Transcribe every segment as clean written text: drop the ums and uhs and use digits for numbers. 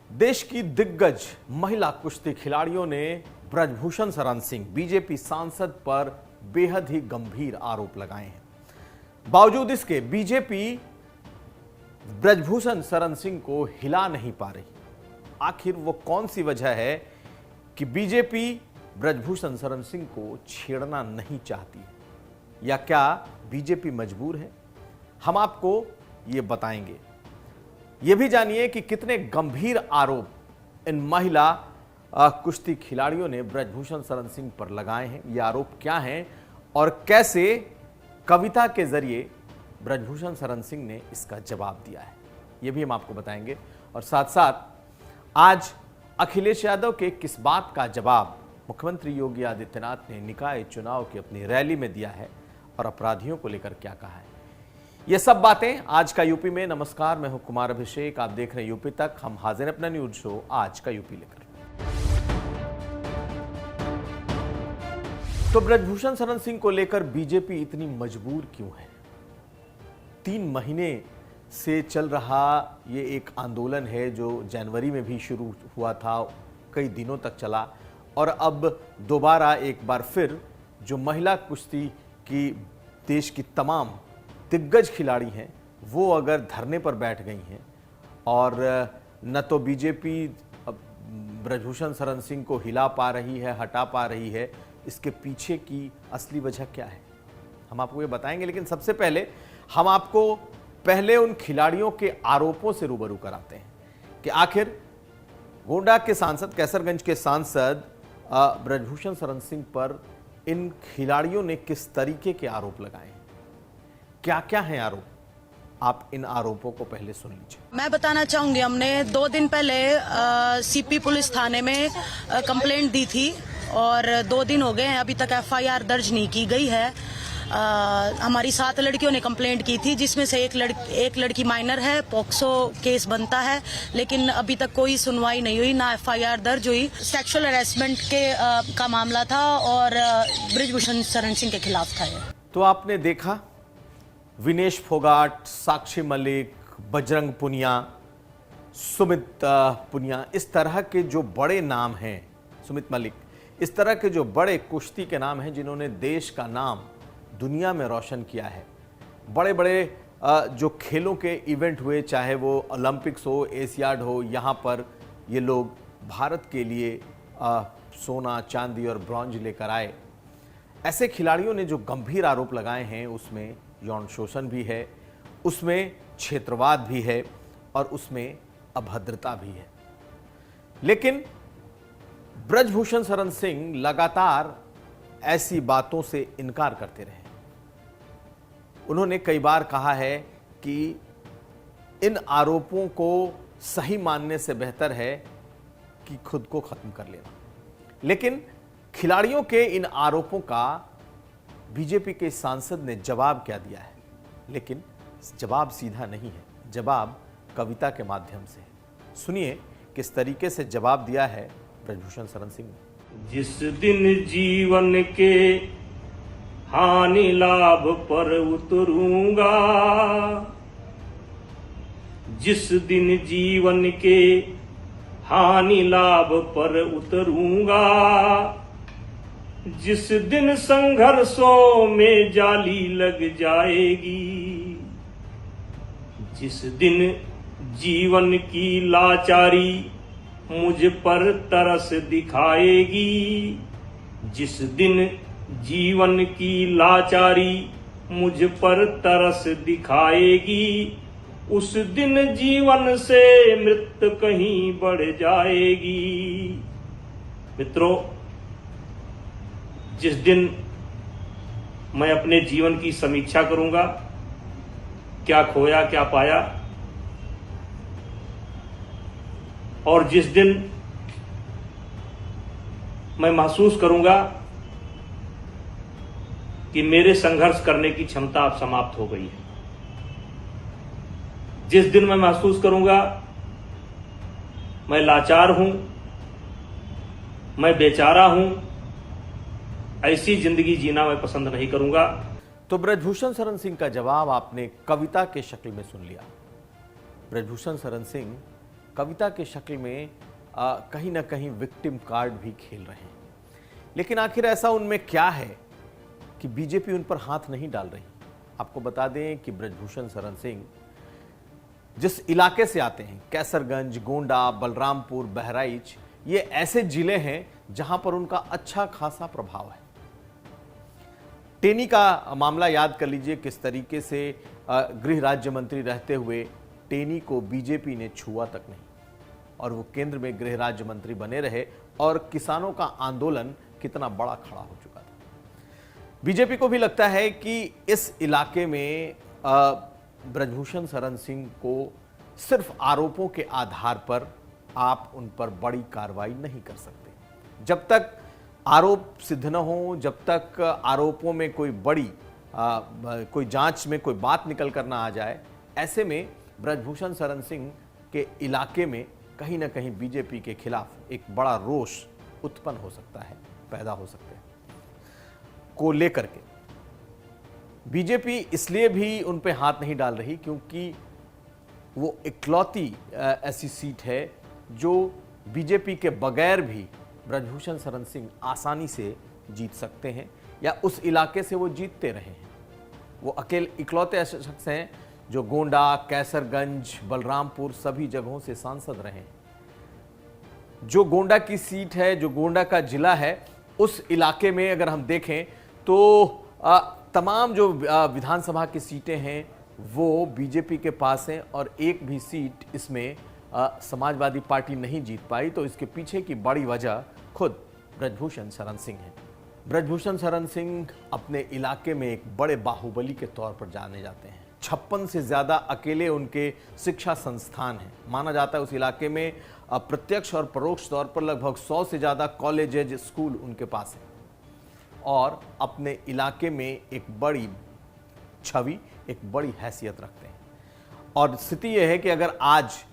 देश की दिग्गज महिला कुश्ती खिलाड़ियों ने ब्रजभूषण शरण सिंह बीजेपी सांसद पर बेहद ही गंभीर आरोप लगाए हैं। बावजूद इसके बीजेपी ब्रजभूषण शरण सिंह को हिला नहीं पा रही। आखिर वो कौन सी वजह है कि बीजेपी ब्रजभूषण शरण सिंह को छेड़ना नहीं चाहती है, या क्या बीजेपी मजबूर है? हम आपको ये बताएंगे। ये भी जानिए कि कितने गंभीर आरोप इन महिला कुश्ती खिलाड़ियों ने ब्रजभूषण शरण सिंह पर लगाए हैं। ये आरोप क्या हैं और कैसे कविता के जरिए ब्रजभूषण शरण सिंह ने इसका जवाब दिया है, ये भी हम आपको बताएंगे। और साथ साथ आज अखिलेश यादव के किस बात का जवाब मुख्यमंत्री योगी आदित्यनाथ ने निकाय चुनाव की अपनी रैली में दिया है और अपराधियों को लेकर क्या कहा है, ये सब बातें आज का यूपी में। नमस्कार, मैं हूं कुमार अभिषेक, आप देख रहे हैं यूपी तक। हम हाजिर हैं अपना न्यूज शो आज का यूपी लेकर। तो ब्रजभूषण शरण सिंह को लेकर बीजेपी इतनी मजबूर क्यों है? 3 महीने से चल रहा ये एक आंदोलन है जो जनवरी में भी शुरू हुआ था, कई दिनों तक चला, और अब दोबारा एक बार फिर जो महिला कुश्ती की देश की तमाम दिग्गज खिलाड़ी हैं वो अगर धरने पर बैठ गई हैं और न तो बीजेपी ब्रजभूषण शरण सिंह को हिला पा रही है, हटा पा रही है, इसके पीछे की असली वजह क्या है हम आपको ये बताएंगे। लेकिन सबसे पहले हम आपको उन खिलाड़ियों के आरोपों से रूबरू कराते हैं कि आखिर गोंडा के सांसद, कैसरगंज के सांसद ब्रजभूषण शरण सिंह पर इन खिलाड़ियों ने किस तरीके के आरोप लगाए हैं, क्या क्या हैं आरोप। आप इन आरोपों को पहले सुन लीजिए। मैं बताना चाहूंगी, हमने 2 दिन पहले सीपी पुलिस थाने में कंप्लेंट दी थी और 2 दिन हो गए हैं, अभी तक एफआईआर दर्ज नहीं की गई है। हमारी 7 लड़कियों ने कंप्लेंट की थी, जिसमें से एक लड़की माइनर है, पॉक्सो केस बनता है, लेकिन अभी तक कोई सुनवाई नहीं हुई, ना एफआईआर दर्ज हुई। सेक्सुअल हैरेसमेंट का मामला था और ब्रजभूषण शरण सिंह के खिलाफ था ये। तो आपने देखा विनेश फोगाट, साक्षी मलिक, बजरंग पुनिया, सुमित पुनिया, इस तरह के जो बड़े नाम हैं, सुमित मलिक, इस तरह के जो बड़े कुश्ती के नाम हैं जिन्होंने देश का नाम दुनिया में रोशन किया है। बड़े बड़े जो खेलों के इवेंट हुए, चाहे वो ओलंपिक्स हो, एशियाड हो, यहाँ पर ये लोग भारत के लिए सोना, चांदी और ब्रॉन्ज लेकर आए। ऐसे खिलाड़ियों ने जो गंभीर आरोप लगाए हैं उसमें यौन शोषण भी है, उसमें क्षेत्रवाद भी है और उसमें अभद्रता भी है। लेकिन ब्रजभूषण शरण सिंह लगातार ऐसी बातों से इनकार करते रहे। उन्होंने कई बार कहा है कि इन आरोपों को सही मानने से बेहतर है कि खुद को खत्म कर लेना। लेकिन खिलाड़ियों के इन आरोपों का बीजेपी के सांसद ने जवाब क्या दिया है? लेकिन जवाब सीधा नहीं है, जवाब कविता के माध्यम से है। सुनिए किस तरीके से जवाब दिया है ब्रजभूषण शरण सिंह ने। जिस दिन जीवन के हानि लाभ पर उतरूंगा, जिस दिन जीवन के हानि लाभ पर उतरूंगा, जिस दिन संघर्षों में जाली लग जाएगी, जिस दिन जीवन की लाचारी मुझ पर तरस दिखाएगी, जिस दिन जीवन की लाचारी मुझ पर तरस दिखाएगी, उस दिन जीवन से मृत्यु कहीं बढ़ जाएगी। मित्रों, जिस दिन मैं अपने जीवन की समीक्षा करूंगा, क्या खोया क्या पाया, और जिस दिन मैं महसूस करूंगा कि मेरे संघर्ष करने की क्षमता अब समाप्त हो गई है, जिस दिन मैं महसूस करूंगा मैं लाचार हूं, मैं बेचारा हूं, ऐसी जिंदगी जीना मैं पसंद नहीं करूंगा। तो ब्रजभूषण शरण सिंह का जवाब आपने कविता के शक्ल में सुन लिया। ब्रजभूषण शरण सिंह कविता के शक्ल में कहीं ना कहीं विक्टिम कार्ड भी खेल रहे हैं। लेकिन आखिर ऐसा उनमें क्या है कि बीजेपी उन पर हाथ नहीं डाल रही। आपको बता दें कि ब्रजभूषण शरण सिंह जिस इलाके से आते हैं, कैसरगंज, गोंडा, बलरामपुर, बहराइच, ये ऐसे जिले हैं जहां पर उनका अच्छा खासा प्रभाव है। टेनी का मामला याद कर लीजिए, किस तरीके से गृह राज्य मंत्री रहते हुए टेनी को बीजेपी ने छुआ तक नहीं और वो केंद्र में गृह राज्य मंत्री बने रहे और किसानों का आंदोलन कितना बड़ा खड़ा हो चुका था। बीजेपी को भी लगता है कि इस इलाके में ब्रजभूषण शरण सिंह को सिर्फ आरोपों के आधार पर आप उन पर बड़ी कार्रवाई नहीं कर सकते। जब तक आरोप सिद्ध न हो, जब तक आरोपों में कोई बड़ी कोई जांच में कोई बात निकल कर ना आ जाए, ऐसे में ब्रजभूषण शरण सिंह के इलाके में कहीं ना कहीं बीजेपी के खिलाफ एक बड़ा रोष उत्पन्न हो सकता है, पैदा हो सकते हैं को लेकर के। बीजेपी इसलिए भी उन पे हाथ नहीं डाल रही क्योंकि वो इकलौती ऐसी सीट है जो बीजेपी के बगैर भी ब्रजभूषण शरण सिंह आसानी से जीत सकते हैं या उस इलाके से वो जीतते रहे हैं। वो अकेले इकलौते ऐसे शख्स हैं जो गोंडा, कैसरगंज, बलरामपुर सभी जगहों से सांसद रहे हैं। जो गोंडा की सीट है, जो गोंडा का जिला है, उस इलाके में अगर हम देखें तो तमाम जो विधानसभा की सीटें हैं वो बीजेपी के पास हैं और एक भी सीट इसमें समाजवादी पार्टी नहीं जीत पाई। तो इसके पीछे की बड़ी वजह खुद ब्रजभूषण शरण सिंह है। ब्रजभूषण शरण सिंह अपने इलाके में एक बड़े बाहुबली के तौर पर जाने जाते हैं। 56 से ज्यादा अकेले उनके शिक्षा संस्थान हैं। माना जाता है उस इलाके में प्रत्यक्ष और परोक्ष तौर पर लगभग 100 से ज्यादा कॉलेज, स्कूल उनके पास है और अपने इलाके में एक बड़ी छवि, एक बड़ी हैसियत रखते हैं। और स्थिति यह है कि अगर आज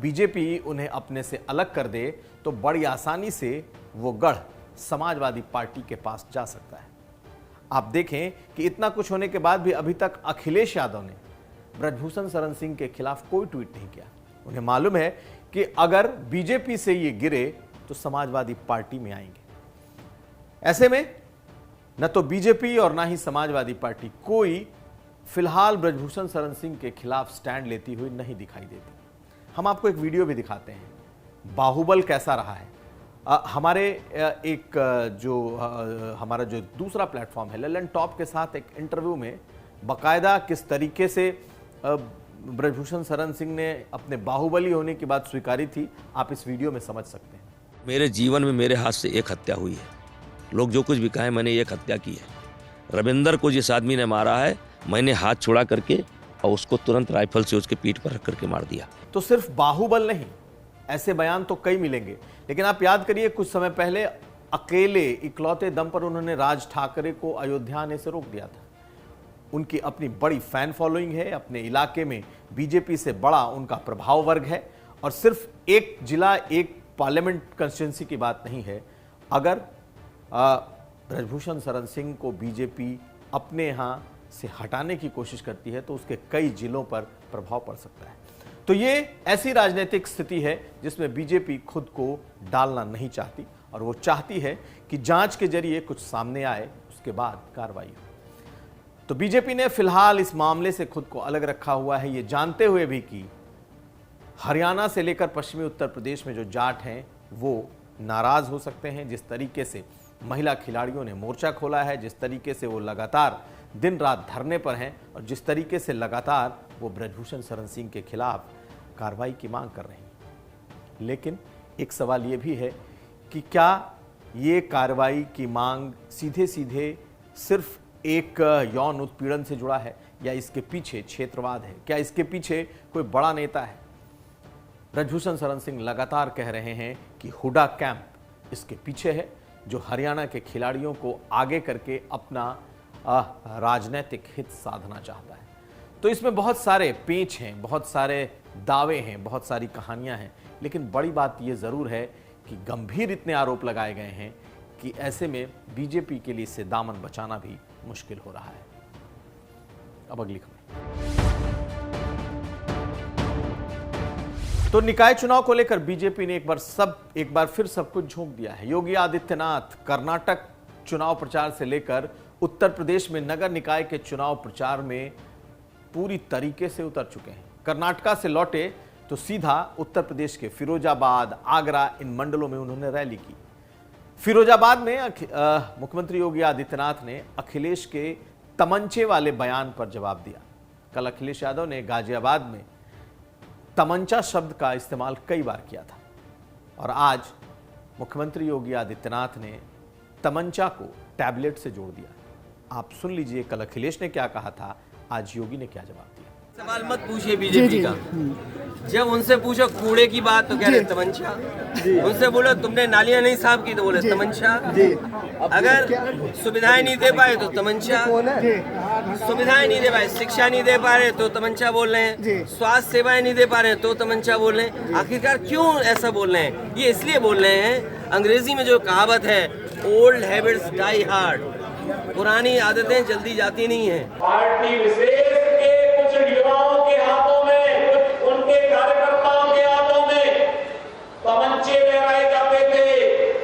बीजेपी उन्हें अपने से अलग कर दे तो बड़ी आसानी से वो गढ़ समाजवादी पार्टी के पास जा सकता है। आप देखें कि इतना कुछ होने के बाद भी अभी तक अखिलेश यादव ने ब्रजभूषण शरण सिंह के खिलाफ कोई ट्वीट नहीं किया। उन्हें मालूम है कि अगर बीजेपी से ये गिरे तो समाजवादी पार्टी में आएंगे। ऐसे में न तो बीजेपी और ना ही समाजवादी पार्टी कोई फिलहाल ब्रजभूषण शरण सिंह के खिलाफ स्टैंड लेती हुई नहीं दिखाई देती। हम आपको एक वीडियो भी दिखाते हैं, बाहुबल कैसा रहा है। हमारे हमारा जो दूसरा प्लेटफॉर्म है ललन टॉप के साथ एक इंटरव्यू में बाकायदा किस तरीके से ब्रजभूषण शरण सिंह ने अपने बाहुबली होने की बात स्वीकारी थी, आप इस वीडियो में समझ सकते हैं। मेरे जीवन में मेरे हाथ से एक हत्या हुई है। लोग जो कुछ भी कहें, मैंने एक हत्या की है। रविंदर को जिस आदमी ने मारा है, मैंने हाथ छुड़ा करके और उसको तुरंत राइफल से उसके पीठ पर रख करके मार दिया। तो सिर्फ बाहुबल नहीं, ऐसे बयान तो कई मिलेंगे। लेकिन आप याद करिए, कुछ समय पहले अकेले इकलौते दम पर उन्होंने राज ठाकरे को अयोध्या आने से रोक दिया था। उनकी अपनी बड़ी फैन फॉलोइंग है, अपने इलाके में बीजेपी से बड़ा उनका प्रभाव वर्ग है और सिर्फ एक जिला, एक पार्लियामेंट कंस्टिट्यूंसी की बात नहीं है। अगर ब्रजभूषण शरण सिंह को बीजेपी अपने यहां से हटाने की कोशिश करती है तो उसके कई जिलों पर प्रभाव पड़ सकता है। तो ये ऐसी राजनीतिक स्थिति है जिसमें बीजेपी खुद को डालना नहीं चाहती और वो चाहती है कि जांच के जरिए कुछ सामने आए, उसके बाद कार्रवाई हो। तो बीजेपी ने फिलहाल इस मामले से खुद को अलग रखा हुआ है, ये जानते हुए भी कि हरियाणा से लेकर पश्चिमी उत्तर प्रदेश में जो जाट हैं वो नाराज हो सकते हैं। जिस तरीके से महिला खिलाड़ियों ने मोर्चा खोला है, जिस तरीके से वो लगातार दिन रात धरने पर हैं और जिस तरीके से लगातार वो ब्रजभूषण शरण सिंह के खिलाफ कार्रवाई की मांग कर रहे हैं। लेकिन एक सवाल ये भी है कि क्या ये कार्रवाई की मांग सीधे सीधे सिर्फ एक यौन उत्पीड़न से जुड़ा है या इसके पीछे क्षेत्रवाद है? क्या इसके पीछे कोई बड़ा नेता है? ब्रजभूषण शरण सिंह लगातार कह रहे हैं कि हुडा कैंप इसके पीछे है, जो हरियाणा के खिलाड़ियों को आगे करके अपना राजनीतिक हित साधना चाहता है। तो इसमें बहुत सारे पेच हैं, बहुत सारे दावे हैं, बहुत सारी कहानियां हैं। लेकिन बड़ी बात यह जरूर है कि गंभीर इतने आरोप लगाए गए हैं कि ऐसे में बीजेपी के लिए इससे दामन बचाना भी मुश्किल हो रहा है। अब अगली खबर। तो निकाय चुनाव को लेकर बीजेपी ने एक बार फिर सब कुछ झोंक दिया है। योगी आदित्यनाथ कर्नाटक चुनाव प्रचार से लेकर उत्तर प्रदेश में नगर निकाय के चुनाव प्रचार में पूरी तरीके से उतर चुके हैं। कर्नाटका से लौटे तो सीधा उत्तर प्रदेश के फिरोजाबाद, आगरा, इन मंडलों में उन्होंने रैली की। फिरोजाबाद में मुख्यमंत्री योगी आदित्यनाथ ने अखिलेश के तमंचे वाले बयान पर जवाब दिया। कल अखिलेश यादव ने गाजियाबाद में तमंचा शब्द का इस्तेमाल कई बार किया था और आज मुख्यमंत्री योगी आदित्यनाथ ने तमंचा को टैबलेट से जोड़ दिया। आप सुन लीजिए कल अखिलेश ने क्या कहा था, आज योगी ने क्या जवाब दिया। सवाल मत पूछिए बीजेपी का। जब उनसे पूछो कूड़े की बात तो कह रहे तमंचा, उनसे बोलो तुमने नालियां नहीं साफ की तो बोले तमंचा, अगर सुविधाएं नहीं दे पाए तो तमंचा, सुविधाएं नहीं दे पाए, शिक्षा नहीं दे पा रहे तो तमंचा बोल रहे हैं, स्वास्थ्य सेवाएं नहीं दे पा रहे तो तमंचा बोल रहे हैं। आखिरकार क्यों ऐसा बोल रहे हैं? ये इसलिए बोल रहे हैं, अंग्रेजी में जो कहावत है ओल्ड हैबिट्स डाई हार्ड, पुरानी आदतें जल्दी जाती नहीं है। पार्टी विशेष के कुछ युवाओं के हाथों में, कुछ उनके कार्यकर्ताओं के हाथों में तमंचे लहराए जाते थे,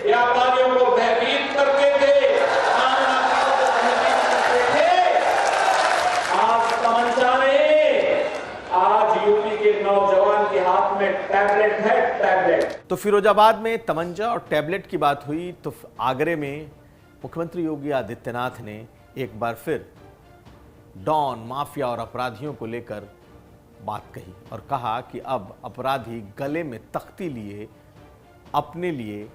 व्यापारियों को भयभीत करते थे, आम नागरिकों को भयभीत करते थे। आज तमंचा नहीं, आज यूपी के नौजवान के हाथ में टैबलेट है, टैबलेट। तो फिरोजाबाद में तमंचा और टैबलेट की बात हुई तो आगरे में मुख्यमंत्री योगी आदित्यनाथ ने एक बार फिर डॉन, माफिया और अपराधियों को लेकर बात कही और कहा कि अब अपराधी गले में तख्ती लिए अपने लिए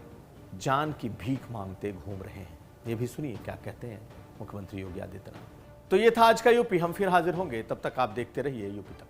जान की भीख मांगते घूम रहे हैं। ये भी सुनिए क्या कहते हैं मुख्यमंत्री योगी आदित्यनाथ। तो ये था आज का यूपी। हम फिर हाजिर होंगे, तब तक आप देखते रहिए यूपी तक।